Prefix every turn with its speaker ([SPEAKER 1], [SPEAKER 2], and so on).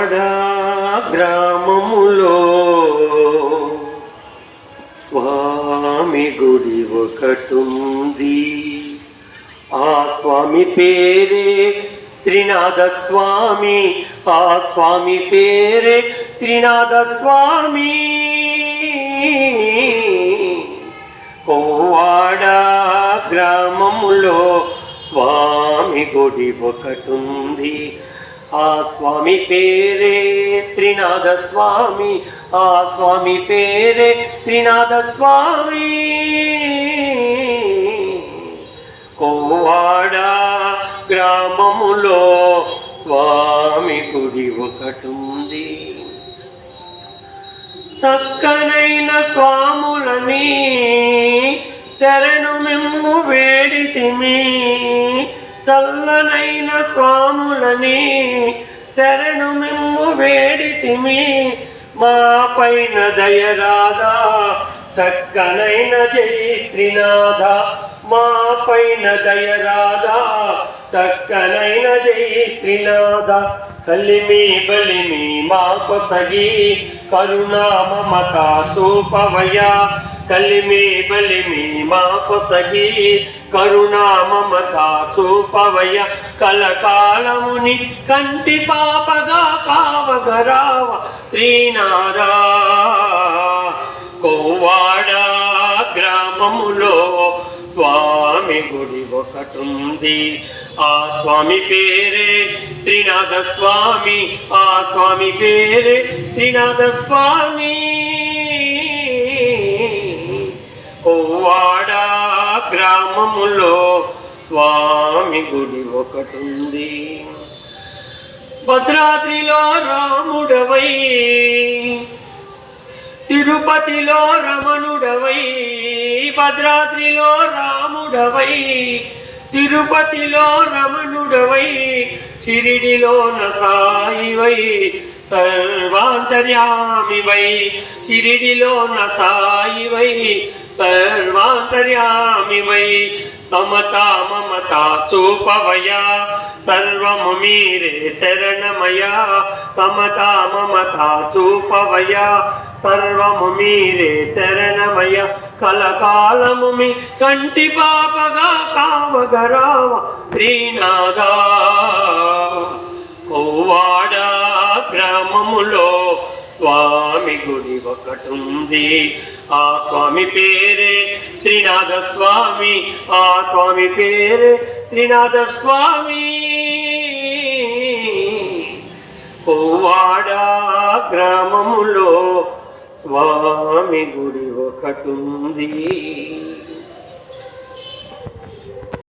[SPEAKER 1] కొవ్వాడ గ్రామములో స్వామి గుడి ఒకటుంది. ఆ స్వామి పేరే త్రినాథ స్వామి. ఆ స్వామి పేరే త్రినాథ స్వామి. కొవ్వాడ గ్రామములో స్వామి గుడి ఒకటుంది. ఆ స్వామి పేరే త్రినాథ స్వామి. ఆ స్వామి పేరే త్రినాథ స్వామి. కొవ్వాడ గ్రామములో స్వామి గుడి ఒకటుంది. చక్కనైన స్వాములని శరణు మిమ్ము వేడితిమి. చల్లనైన స్వాములని శరణు మిమ్ము వేడితిమి. మా పైన దయరాధా చక్కనైన జై త్రినాథ. మా పైన దయరాధా చక్కనైన జై త్రినాథ. కలిమి బలిమి మాకు సగి కరుణా మమత చూపవయ్యా. కలిమి బలిమి మాకు సగి కరుణా మమత చూపవయ్యా. కలకాలముని కంటి పాపగా కావగరావ శ్రీనాథ. కొవ్వాడ గ్రామములో స్వామి గుడి ఒకటుంది. ఆ స్వామి పేరే త్రినాథ స్వామి. ఆ స్వామి పేరే త్రినాథ స్వామి. కొవ్వాడ గ్రామములో స్వామి గుడి ఒకటుంది. భద్రాద్రిలో రాముడవై తిరుపతిలో రమణుడవై. భద్రాద్రిలో రాముడవై తిరుపతిలో రమణుడవై. షిరిడిలోన సాయివై సర్వాంతర్యామివై. షిరిడిలోన సాయివై సర్వాంతర్యామివై. సమతా మమత చూపవయ్యా సర్వము మీరే శరణమయ్యా. సమతా మమత చూపవయ్యా సర్వము మీరే శరణమయ్య. కలకాలము మీ కంటి పాపగా కావగరావ శ్రీనాథ. కొవ్వాడ గ్రామములో స్వామి గుడి ఒకటుంది. ఆ స్వామి పేరే త్రినాథ స్వామి. ఆ స్వామి పేరే త్రినాథ స్వామి. కొవ్వాడ గ్రామములో స్వామి గుడి ఒకటుంది.